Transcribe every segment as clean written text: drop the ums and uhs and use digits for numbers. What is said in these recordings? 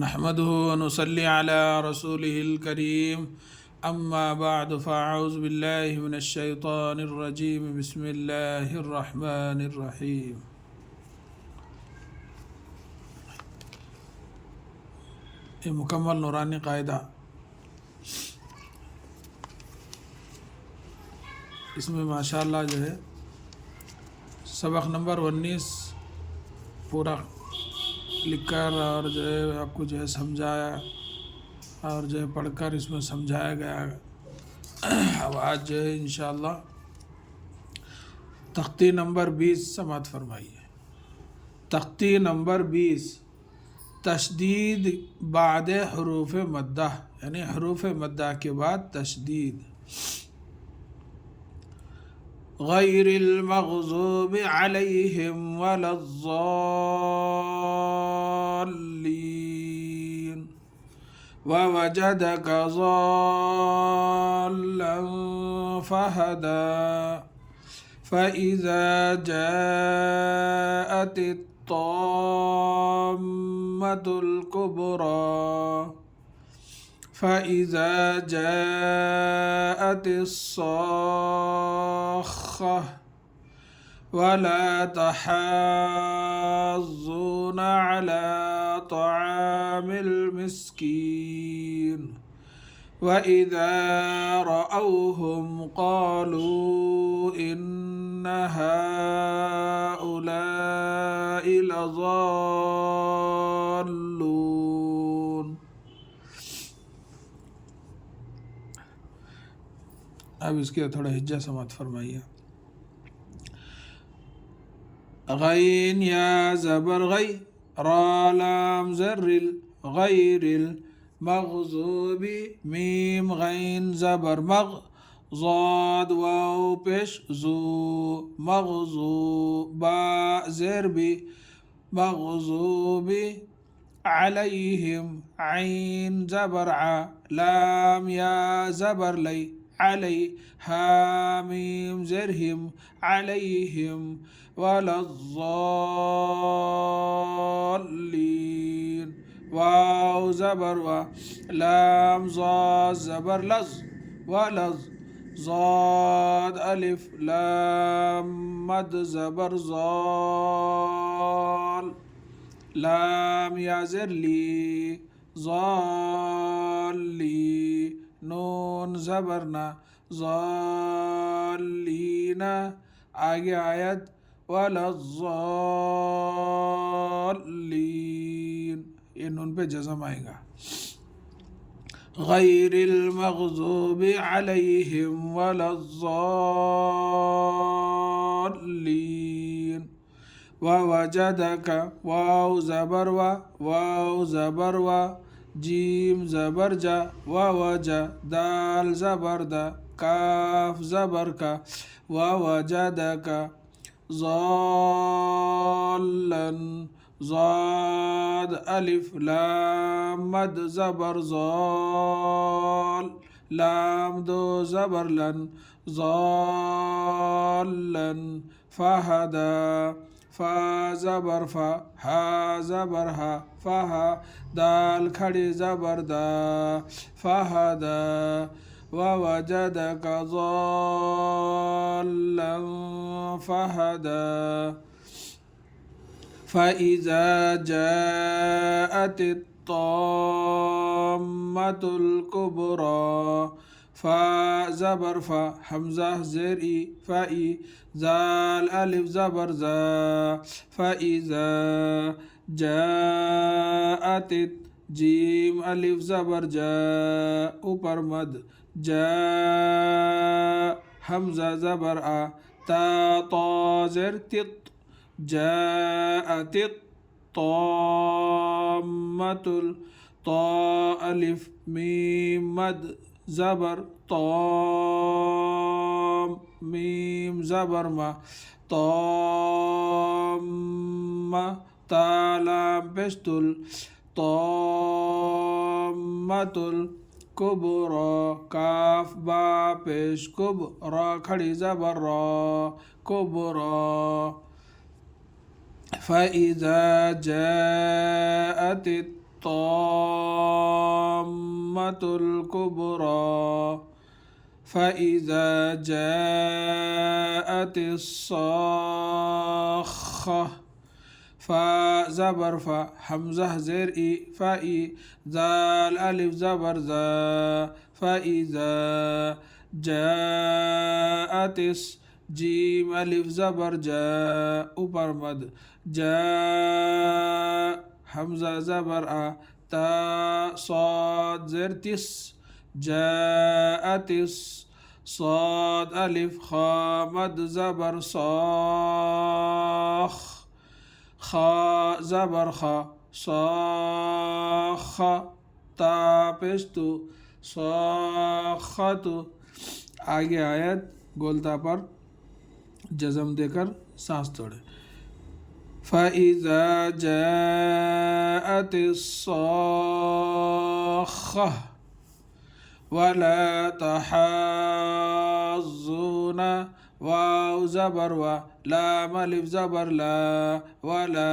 नहमदुहु व नुसल्ली अला रसूलिहिल करीम अम्मा बाद फ़अऊज़ु बिल्लाहि मिनश शैतानिर रजीम बिस्मिल्लाहिर रहमानिर रहीम। ये मुकम्मल नूरानी कायदा, इसमें माशाअल्लाह जो है सबक नंबर 19 पूरा लिखकर और जो है आपको जो है समझाया और जो है पढ़कर इसमें समझाया गया। अब आज जो है इंशाअल्लाह तख्ती नंबर 20 समात फरमाइए। तख्ती नंबर 20 तशदीद बाद हरूफ मद्दा, यानी हरूफ मद्दा के बाद तशदीद। गैरिल मग़ज़ूबि अलैहिम वलज़्ज़ाल्लीन ववजदक ज़ाल्लन फ़हदा फ़इज़ा जाअतित ताम्मतुल कुबरा फ़इज़ा जाअतिस साख़्ख़ह वला तहाज़्ज़ूना अला तआमिल मिस्कीन वइज़ा रअौहुम क़ालू इन्न हाउलाइ लज़ाल्लून। अब इसके थोड़ा हिज्जा समात फरमाइए। गैन या ज़बर गै, रा लाम ज़र्रिल, गैरिल मग़ज़ूबी, मीम गैन ज़बर मग़, ज़ाद वाव पेश ज़ू, मग़ज़ू बा ज़ेर बी, मग़ज़ूबी अलैहिम, ऐन ज़बर आ, लाम या ज़बर लै, अलै, हामीम ज़ेरहिम, अलैहिम, वलज़्ज़ाल्लीन, वाव ज़बर वा, लाम ज़ा ज़बर लज़, वलज़, ज़ाद अलिफ, लाम मद ज़बर ज़ाल, लाम या ज़ेर ली, ज़ाल्ली, नून ज़बर ना, ज़ाल्लीना। आगे आयत वलज़्ज़ाल्लीन, ये नून पे जज़म आएगा। गैरिल मग़ज़ूबि अलैहिम वलज़्ज़ाल्लीन ववजदक, वाव ज़बर वा, वाव ज़बर वा, जीम ज़बर जा, ववजा, दाल ज़बर दा, काफ ज़बर का, ववजदक ज़ाल्लन, ज़ाद अलिफ, लाम मद ज़बर ज़ाल, लाम दो ज़बर लन, ज़ाल्लन, फ़हदा, फ़ा ज़बर फ़ा, हा ज़बर हा, फ़हा, दाल खड़ी ज़बर दा, फ़हदा, ववजदक ज़ाल्लन फ़हदा फ़इज़ा जाअतित ताम्मतुल कुबरा, फ़ा ज़बर फ़ा, हमज़ा ज़ेर ई, फ़ई, ज़ाल अलिफ ज़बर ज़ा, फ़इज़ा जाअतित, जीम अलिफ ज़बर जा, ऊपर मद, जा, हमज़ा ज़बर आ, ता ता ज़ेर तित, जाअतित ताम्मतुल, ता अलिफ, मीम मद ज़बर, ताम, मीम ज़बर मा, ताम्मा, ता लाम पेश तुल, ताम्मतुल कुबरा, काफ बा पेश कुब, रा खड़ी ज़बर रा, कुबरा। फ़इज़ा जाअतित الطامة الكبرى فإذا جاءت الصاخة فا زبر فا همزة زر إي فإي زال ألف زبر زا فإذا جاءت جيم ألف زبر جاء ऊपर मद جاء همزة زبر آ تا صاد زر تس جاءت صاد ألف خا مد زبر صاخ خا زبر خا صاخ تا पेशतु صاخत आगे आयत गोलता पर जज़म देकर सांस तोड़े फ़इज़ा जाअत الصاخة वला तहाज़्ज़ून वाव ज़बर व लाम अलिफ ज़बर ला वला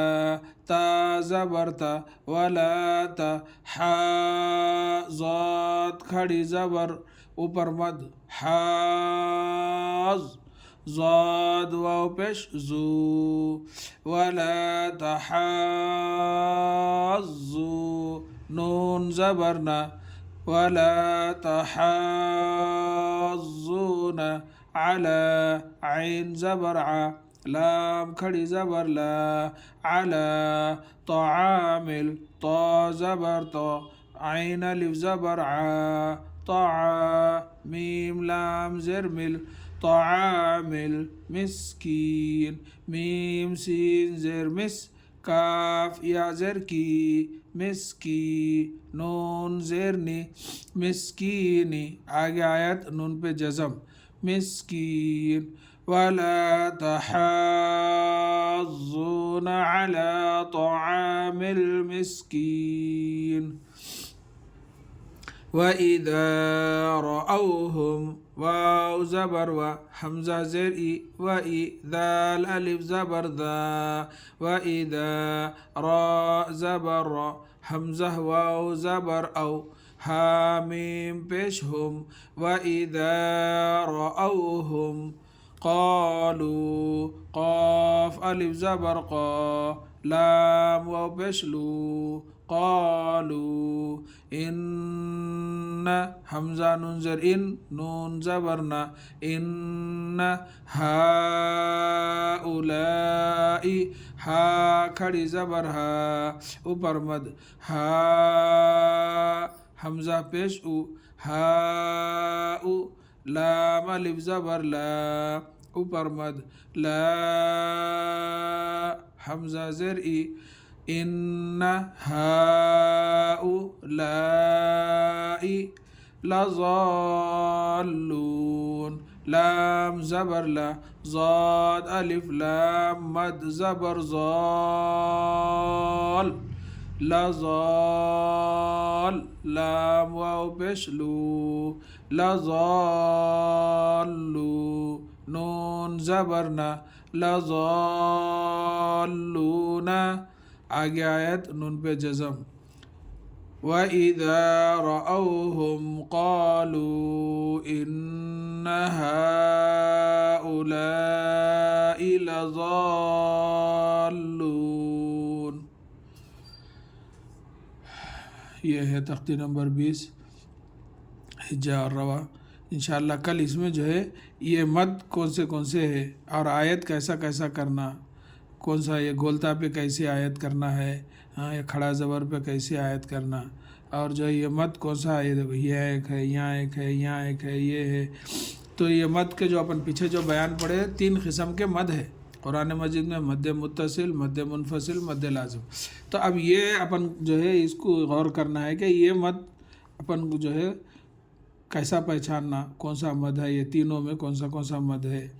ता ज़बर ता वला ता हा ज़ाद खड़ी ज़बर ऊपर मद हाज़ ज़ाद वाव पेश ज़ू वला तहाज़्ज़ू नून ज़बर ना वला तहाज़्ज़ून अला ऐन ज़बर आ लाम खड़ी ज़बर ला अला तआमिल ता ज़बर ता ऐन अलिफ ज़बर आ ता मीम लाम ज़र मिल तामिल मिस्कीन मीम सीन ज़र मिस काफ या ज़र की मिस्की नून ज़ेरनी मिस्कीनी आगे आयत नून पे जज़म मिस्कीन वला तहाज़्ज़ून अला तआमिल मिस्कीन वइज़ा रअौहुम वाव ज़बर व हमज़ा ज़ेर ई वई दाल अलिफ ज़बर दा वइज़ा रा ज़बर रा हमज़ा वाव ज़बर औ हामीम पेश हुम वइज़ा रअौहुम क़ालू क़ाफ अलिफ ज़बर क़ा लाम वाव पेश लू क़ालू इन्न हमज़ा नून ज़र इन नून ज़बर ना इन्न हाउलाई हा खड़ी ज़बर हा ऊपर मद हा हमज़ा पेश उ हाउ लाम अलिफ ज़बर ला ऊपर मद ला हमज़ा ज़र ई इन्न हाउलाई लज़ाल्लून लाम ज़बर ला ज़ाद अलिफ लाम मद ज़बर ज़ाल लज़ाल लाम वाव पेश लू लज़ाल्लू नून ज़बर ना लज़ाल्लूना आगे आयत नून पे जज़म वइज़ा रअौहुम क़ालू इन्न हाउलाई लज़ाल्लून। ये है तख्ती नंबर 20 हिज्जा और रवा। इंशाअल्लाह कल इसमें जो है ये मद कौन से है और आयत कैसा कैसा करना, कौन सा ये गोलता पे कैसे आयत करना है, हाँ ये खड़ा ज़बर पे कैसे आयत करना, और जो ये मद कौन सा है, देखो ये एक है, यहाँ एक है, यहाँ एक है, ये है। तो ये मद के जो अपन पीछे जो बयान पढ़े 3 किस्म के मद है कुरान मजीद में, मद्दे मुत्तसिल, मद्दे मुनफसिल, मद्दे लाज़िम। तो अब ये अपन जो है इसको गौर करना है कि ये मद अपन को जो है कैसा पहचानना, कौन सा मद है, ये तीनों में कौन सा मद है।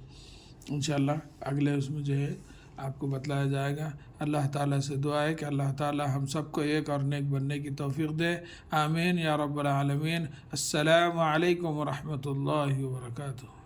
इंशाअल्लाह अगले उसमें जो है आपको बतलाया जाएगा। अल्लाह ताला से दुआ है कि अल्लाह ताला हम सबको एक और नेक बनने की तौफीक दे। आमीन या रब्बल आलमीन। अस्सलामु अलैकुम व रहमतुल्लाहि व बरकातुहू।